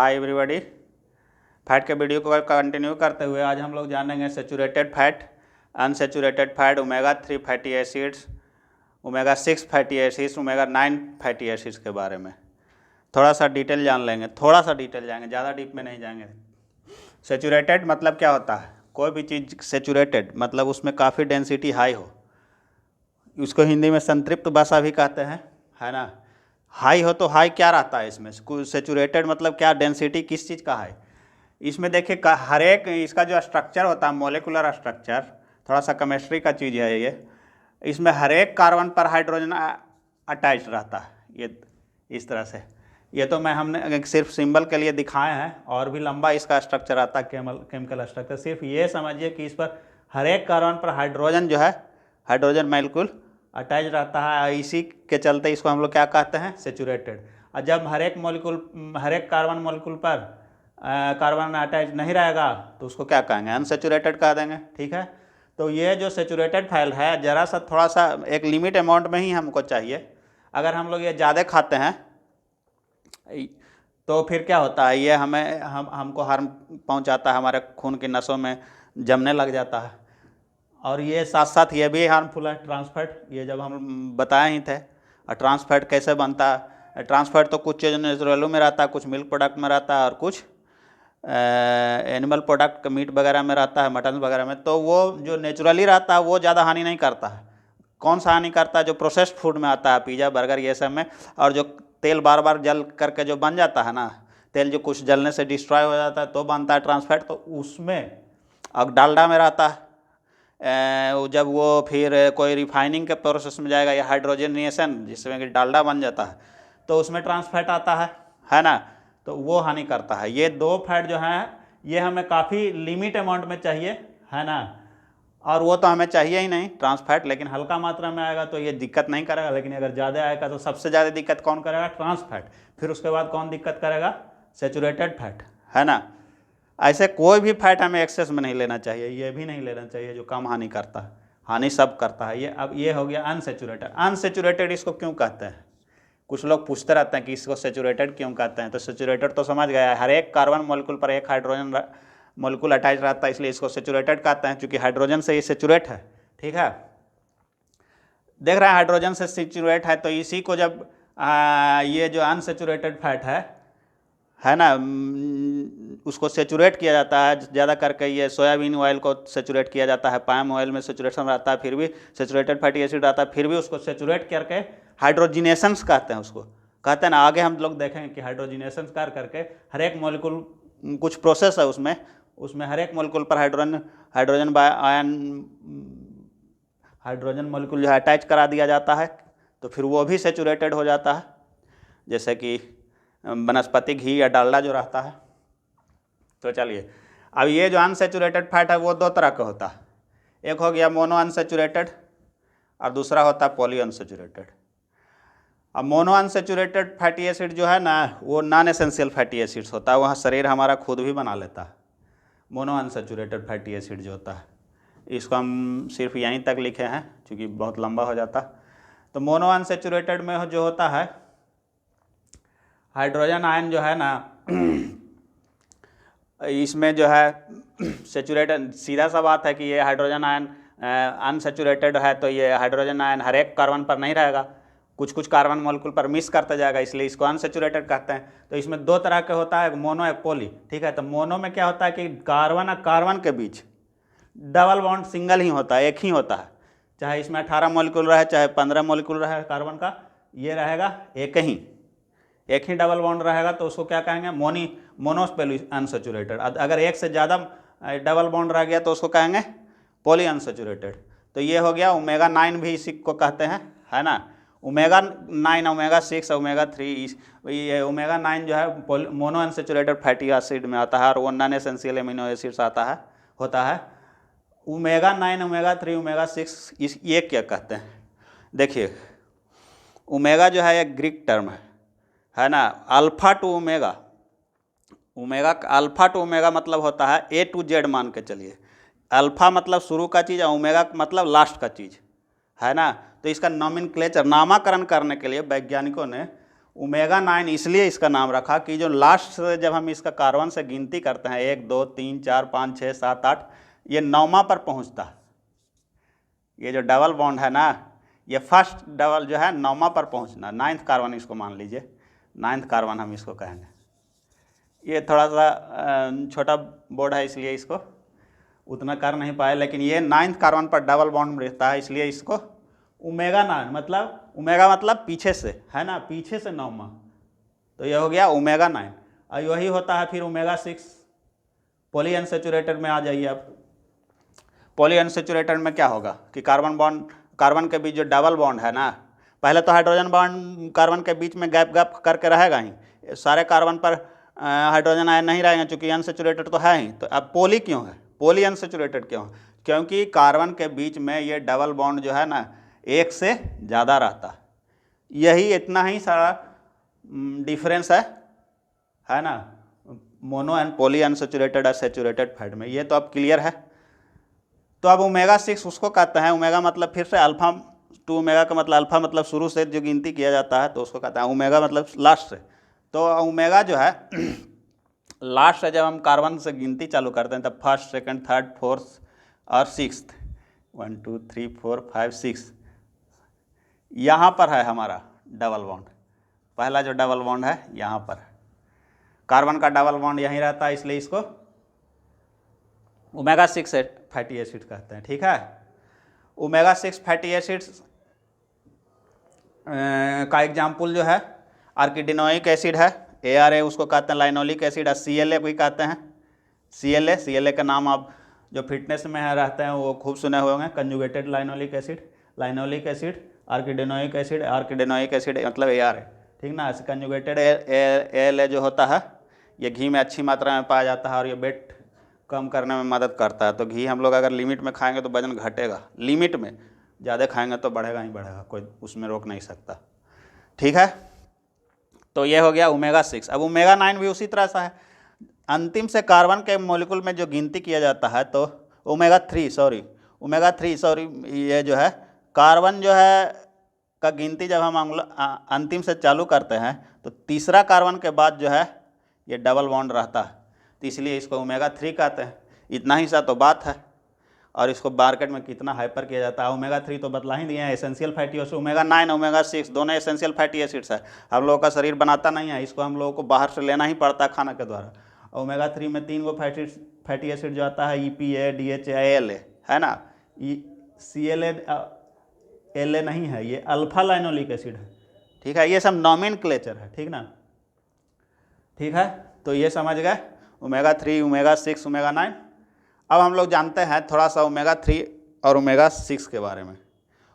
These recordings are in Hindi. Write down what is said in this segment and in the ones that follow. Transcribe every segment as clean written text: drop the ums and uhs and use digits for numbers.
हाय एवरीबॉडी, फैट के वीडियो को कंटिन्यू करते हुए आज हम लोग जानेंगे saturated fat, unsaturated fat, omega 3 fatty acids, omega 6 fatty acids, omega 9 fatty acids के बारे में थोड़ा सा डिटेल जान लेंगे। थोड़ा सा डिटेल जाएंगे, ज़्यादा डीप में नहीं जाएंगे। सेचुरेटेड मतलब क्या होता है? कोई भी चीज़ सेचुरेटेड मतलब उसमें काफ़ी डेंसिटी हाई हो, उसको हिंदी में संतृप्त वसा भी कहते हैं, है ना। हाई हो तो हाई क्या रहता है इसमें? सेचुरेटेड मतलब क्या, डेंसिटी किस चीज़ का है? इसमें देखिए हर एक इसका जो स्ट्रक्चर होता है, मोलिकुलर स्ट्रक्चर, थोड़ा सा केमिस्ट्री का चीज़ है ये। इसमें हर एक कार्बन पर हाइड्रोजन अटैच रहता है, ये इस तरह से। ये तो हमने सिर्फ सिंबल के लिए दिखाए हैं, और भी लंबा इसका स्ट्रक्चर आता है, केमिकल स्ट्रक्चर। सिर्फ ये समझिए कि इस पर हर एक कार्बन पर हाइड्रोजन जो है, हाइड्रोजन मॉलिक्यूल अटैच रहता है। इसी के चलते इसको हम लोग क्या कहते हैं? सेचुरेटेड। और जब हर एक कार्बन मॉलिक्यूल पर कार्बन अटैच नहीं रहेगा तो उसको क्या कहेंगे? अनसेचुरेटेड कह देंगे, ठीक है। तो ये जो सेचुरेटेड फैट है, ज़रा सा थोड़ा सा एक लिमिट अमाउंट में ही हमको चाहिए। अगर हम लोग ये ज़्यादा खाते हैं तो फिर क्या होता है? ये हमको हार्म पहुंचाता है, हमारे खून की नसों में जमने लग जाता है। और ये साथ साथ ये भी हार्मफुल है, ट्रांसफैट। ये जब हम बताए ही थे। और ट्रांसफैट कैसे बनता है? ट्रांसफैट तो कुछ चीज़ नेचुरलों में रहता है, कुछ मिल्क प्रोडक्ट में रहता है, और कुछ एनिमल प्रोडक्ट मीट वगैरह में रहता है, मटन वगैरह में। तो वो जो नेचुरली रहता है वो ज़्यादा हानि नहीं करता है। कौन सा हानि करता है? जो प्रोसेस्ड फूड में आता है, पिज़्ज़ा बर्गर ये सब में। और जो तेल बार बार जल करके जो बन जाता है ना, तेल जो कुछ जलने से डिस्ट्रॉय हो जाता है तो बनता है ट्रांसफैट। तो उसमें अब डालडा में रहता है। जब वो फिर कोई रिफाइनिंग के प्रोसेस में जाएगा या हाइड्रोजनेशन, जिसमें कि डालडा बन जाता है, तो उसमें ट्रांसफैट आता है ना। तो वो हानि करता है। ये दो फैट जो हैं ये हमें काफ़ी लिमिट अमाउंट में चाहिए, है ना। और वो तो हमें चाहिए ही नहीं ट्रांसफैट, लेकिन हल्का मात्रा में आएगा तो ये दिक्कत नहीं करेगा। लेकिन अगर ज़्यादा आएगा तो सबसे ज़्यादा दिक्कत कौन करेगा? ट्रांसफैट। फिर उसके बाद कौन दिक्कत करेगा? सेचुरेटेड फैट, है ना। ऐसे कोई भी फैट हमें एक्सेस में नहीं लेना चाहिए। ये भी नहीं लेना चाहिए जो कम हानि करता है। हानि सब करता है ये। अब ये हो गया अनसेचुरेटेड। अनसेचुरेटेड इसको क्यों कहते हैं? कुछ लोग पूछते रहते हैं कि इसको सेचुरेटेड क्यों कहते हैं। तो सेचुरेटेड तो समझ गया है, हर एक कार्बन मॉलिक्यूल पर एक हाइड्रोजन मॉलिक्यूल अटैच रहता है, इसलिए इसको सेचुरेटेड कहते हैं, क्योंकि हाइड्रोजन से ये सेचुरेट है, ठीक है। देख रहे हैं हाइड्रोजन से सेचुरेट है। तो इसी को जब ये जो अनसेचुरेटेड फैट है ना, उसको सेचुरेट किया जाता है ज़्यादा करके। ये सोयाबीन ऑयल को सेचुरेट किया जाता है, पाम ऑयल में सेचुरेशन रहता है, फिर भी सेचुरेटेड फैटी एसिड रहता है, फिर भी उसको सेचुरेट करके हाइड्रोजिनेशंस कहते हैं। उसको कहते हैं ना, आगे हम लोग देखेंगे कि हाइड्रोजिनेशन करके हर एक मॉलिक्यूल, कुछ प्रोसेस है उसमें हर एक मॉलिक्यूल पर हाइड्रोजन मॉलिक्यूल जो है अटैच करा दिया जाता है, तो फिर वो भी सेचुरेटेड हो जाता है। जैसे कि वनस्पति घी या डालडा जो रहता है। तो चलिए, अब ये जो अनसेचुरेटेड फैट है वो दो तरह का होता है। एक हो गया मोनो अनसेचुरेटेड और दूसरा होता है पॉली अनसेचुरेटेड। अब मोनो अनसेचुरेटेड फैटी एसिड जो है ना, वो नॉन एसेंशियल फैटी एसिड्स होता है, वहाँ शरीर हमारा खुद भी बना लेता है। मोनो अनसेचुरेटेड फैटी एसिड जो होता है, इसको हम सिर्फ यहीं तक लिखे हैं क्योंकि बहुत लंबा हो जाता। तो मोनो अनसेचुरेटेड में जो होता है, हाइड्रोजन आयन जो है ना इसमें जो है सेचुरेटेड, सीधा सा बात है कि ये हाइड्रोजन आयन अनसेचुरेटेड है, तो ये हाइड्रोजन आयन हर एक कार्बन पर नहीं रहेगा, कुछ कुछ कार्बन मॉलिक्यूल पर मिस करता जाएगा, इसलिए इसको अनसेचुरेटेड कहते हैं। तो इसमें दो तरह के होता है, एक मोनो एक पॉली, ठीक है। तो मोनो में क्या होता है कि कार्बन और कार्बन के बीच डबल बॉन्ड सिंगल ही होता है, एक ही होता है। चाहे इसमें 18 मॉलिक्यूल रहे, चाहे 15 मॉलिक्यूल रहे कार्बन का, ये रहेगा एक ही डबल बॉन्ड रहेगा, तो उसको क्या कहेंगे? Mono unsaturated. अगर एक से ज़्यादा डबल बॉन्ड रह गया तो उसको कहेंगे पॉली अनसेचुरेटेड। तो ये हो गया। ओमेगा 9 भी इसी को कहते हैं, है ना। ओमेगा 9, ओमेगा 6, ओमेगा 3, ये ओमेगा 9 जो है मोनो अनसेचुरेटेड फैटी एसिड में आता है, और वो नॉन एसेंशियल एमिनो एसिड्स होता है। ओमेगा 9, ओमेगा 3, ओमेगा 6 ये क्या कहते हैं? देखिए, ओमेगा जो है एक ग्रीक टर्म है ना। Alpha two omega, alpha two omega मतलब होता है ए टू जेड मान के चलिए। अल्फा मतलब शुरू का चीज़ और ओमेगा मतलब लास्ट का चीज़, है ना। तो इसका नॉमेनक्लेचर, नामाकरण करने के लिए वैज्ञानिकों ने ओमेगा 9 इसलिए इसका नाम रखा कि जो लास्ट से जब हम इसका कार्बन से गिनती करते हैं 1 2 3 4 5 6 7 8, ये 9वां पर पहुंचता है। ये जो डबल बॉन्ड है ना, ये फर्स्ट डबल जो है 9वां पर पहुंचना, 9th कार्बन इसको मान लीजिए, 9th कार्बन हम इसको कहेंगे। ये थोड़ा सा छोटा बोर्ड है इसलिए इसको उतना कर नहीं पाए, लेकिन ये 9th कार्बन पर डबल बॉन्ड रहता है, इसलिए इसको ओमेगा 9 मतलब, ओमेगा मतलब पीछे से है ना, पीछे से 9वां, तो ये हो गया ओमेगा 9। और वही होता है फिर ओमेगा 6 पॉली अनसैचुरेटेड में। आ जाइए अब, पॉली अनसैचुरेटेड में क्या होगा कि कार्बन के बीच जो डबल बॉन्ड है ना, पहले तो हाइड्रोजन बॉन्ड कार्बन के बीच में गैप गैप करके रहेगा ही, सारे कार्बन पर हाइड्रोजन आयन नहीं रहेंगे चूंकि अनसैचुरेटेड तो है ही। तो अब पॉली क्यों है, पॉली अनसैचुरेटेड क्यों है? क्योंकि कार्बन के बीच में ये डबल बॉन्ड जो है ना एक से ज़्यादा रहता है, यही इतना ही सारा डिफरेंस है ना, मोनो एंड पॉली अनसैचुरेटेड और सैचुरेटेड फैट में। ये तो अब क्लियर है। तो अब ओमेगा 6 उसको कहते हैं, ओमेगा मतलब फिर से अल्फा टू ओमेगा का मतलब अल्फा मतलब शुरू से जो गिनती किया जाता है तो उसको कहते हैं ओमेगा मतलब लास्ट से। तो ओमेगा जो है लास्ट से जब हम कार्बन से गिनती चालू करते हैं तब फर्स्ट सेकंड थर्ड फोर्थ और सिक्स्थ, 1 2 3 4 5 6, यहाँ पर है हमारा डबल बॉन्ड। पहला जो डबल बॉन्ड है यहाँ पर, कार्बन का डबल बॉन्ड यहीं रहता है, इसलिए इसको ओमेगा 6 फैटी एसिड कहते हैं। ठीक है, ओमेगा 6 फैटी एसिड्स का एग्जाम्पल जो है आर्किडिनोइक एसिड है, ARA उसको कहते हैं, लाइनोलिक एसिड है, CLA भी कहते हैं। CLA का नाम आप जो फिटनेस में है रहते हैं वो खूब सुने हुए होंगे, कंजुगेटेड लाइनोलिक एसिड, आर्किडिनोइक एसिड मतलब ARA, ठीक ना। कंजुगेटेड ALA जो होता है ये घी में अच्छी मात्रा में पाया जाता है और ये वेट कम करने में मदद करता है। तो घी हम लोग अगर लिमिट में खाएंगे तो वजन घटेगा, लिमिट में, ज़्यादा खाएंगे तो बढ़ेगा ही बढ़ेगा, कोई उसमें रोक नहीं सकता। ठीक है, तो ये हो गया ओमेगा 6। अब ओमेगा 9 भी उसी तरह सा है, अंतिम से कार्बन के मॉलिक्यूल में जो गिनती किया जाता है तो ओमेगा 3 सॉरी ये जो है कार्बन जो है का गिनती जब हम अंतिम से चालू करते हैं तो तीसरा कार्बन के बाद जो है ये डबल बॉन्ड रहता है, तो इसलिए इसको ओमेगा 3 कहते हैं। इतना ही सा तो बात है, और इसको मार्केट में कितना हाइपर किया जाता है। ओमेगा 3 तो बतला ही दिए हैं, essential fatty acid. Omega 9 omega 6 दोनों एसेंशियल फैटी एसिड्स है, हम लोगों का शरीर बनाता नहीं है, इसको हम लोगों को बाहर से लेना ही पड़ता है खाना के द्वारा। ओमेगा 3 में 3 गो फैटी एसिड जो आता है, EPA DHA ALA है ना। CLA LA नहीं है, ये अल्फा लाइनोलिक एसिड है। ठीक है, ये सब नॉमेनक्लेचर है, ठीक ना। ठीक है, तो ये समझ गए ओमेगा 3 ओमेगा 6 ओमेगा 9। अब हम लोग जानते हैं थोड़ा सा ओमेगा 3 और ओमेगा 6 के बारे में।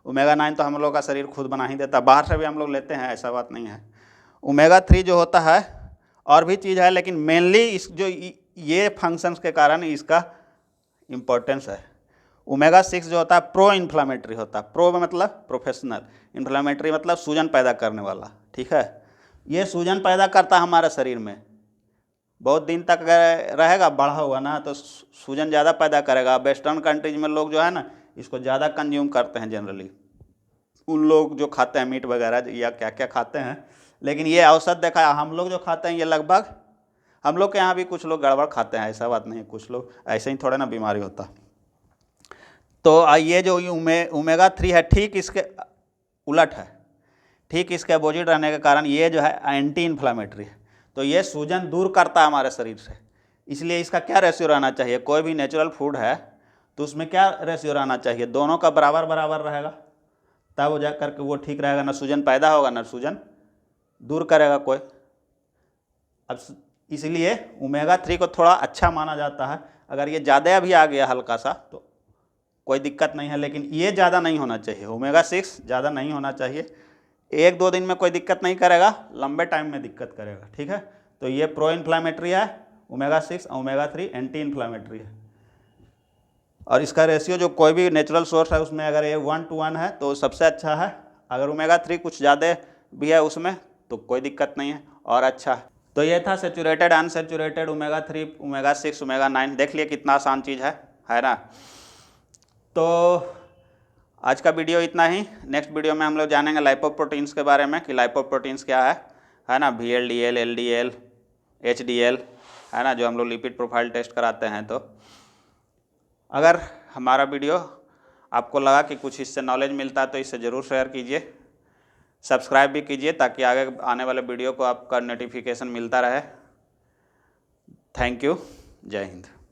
ओमेगा 9 तो हम लोग का शरीर खुद बना ही देता है, बाहर से भी हम लोग लेते हैं, ऐसा बात नहीं है। ओमेगा 3 जो होता है और भी चीज़ है, लेकिन मेनली इस जो ये फंक्शंस के कारण इसका इम्पोर्टेंस है। ओमेगा 6 जो होता है प्रो इन्फ्लामेटरी होता है, प्रो मतलब प्रोफेशनल, इन्फ्लामेटरी मतलब सूजन पैदा करने वाला। ठीक है, ये सूजन पैदा करता है हमारे शरीर में, बहुत दिन तक अगर रहेगा बढ़ा हुआ ना तो सूजन ज़्यादा पैदा करेगा। वेस्टर्न कंट्रीज में लोग जो है ना इसको ज़्यादा कंज्यूम करते हैं, जनरली उन लोग जो खाते हैं मीट वगैरह या क्या क्या खाते हैं, लेकिन ये औसत देखा है हम लोग जो खाते हैं ये लगभग, हम लोग के यहाँ भी कुछ लोग गड़बड़ खाते हैं, ऐसा बात नहीं, कुछ लोग ऐसे ही थोड़ा ना बीमारी होता। तो ये जो ओमेगा 3 है ठीक इसके उलट है, ठीक इसके अपोजिट रहने के कारण ये जो है एंटी इन्फ्लामेटरी है, तो ये सूजन दूर करता है हमारे शरीर से। इसलिए इसका क्या रेशियो रहना चाहिए, कोई भी नेचुरल फूड है तो उसमें क्या रेशियो रहना चाहिए, दोनों का बराबर बराबर रहेगा, तब वो जा करके वो ठीक रहेगा, ना सूजन पैदा होगा ना सूजन दूर करेगा कोई। अब इसलिए ओमेगा 3 को थोड़ा अच्छा माना जाता है, अगर ये ज़्यादा भी आ गया हल्का सा तो कोई दिक्कत नहीं है, लेकिन ये ज़्यादा नहीं होना चाहिए, ओमेगा 6 ज़्यादा नहीं होना चाहिए। 1-2 दिन में कोई दिक्कत नहीं करेगा, लंबे टाइम में दिक्कत करेगा। ठीक है, तो ये प्रो इन्फ्लामेटरी है ओमेगा 6, ओमेगा 3 एंटी इन्फ्लामेटरी है। और इसका रेशियो जो कोई भी नेचुरल सोर्स है उसमें अगर ये 1:1 है तो सबसे अच्छा है, अगर ओमेगा 3 कुछ ज़्यादा भी है उसमें तो कोई दिक्कत नहीं है और अच्छा है। तो ये था saturated unsaturated omega 3 omega 6 omega 9, देख लिए कितना आसान चीज़ है ना। तो आज का वीडियो इतना ही, नेक्स्ट वीडियो में हम लोग जानेंगे लाइपोप्रोटीन्स के बारे में कि लाइपोप्रोटीन्स क्या है। है ना, VLDL, LDL, HDL, है ना, जो हम लोग लिपिड प्रोफाइल टेस्ट कराते हैं। तो अगर हमारा वीडियो आपको लगा कि कुछ इससे नॉलेज मिलता है तो इसे ज़रूर शेयर कीजिए, सब्सक्राइब भी कीजिए ताकि आगे आने वाले वीडियो को आपका नोटिफिकेशन मिलता रहे। Thank you. जय हिंद।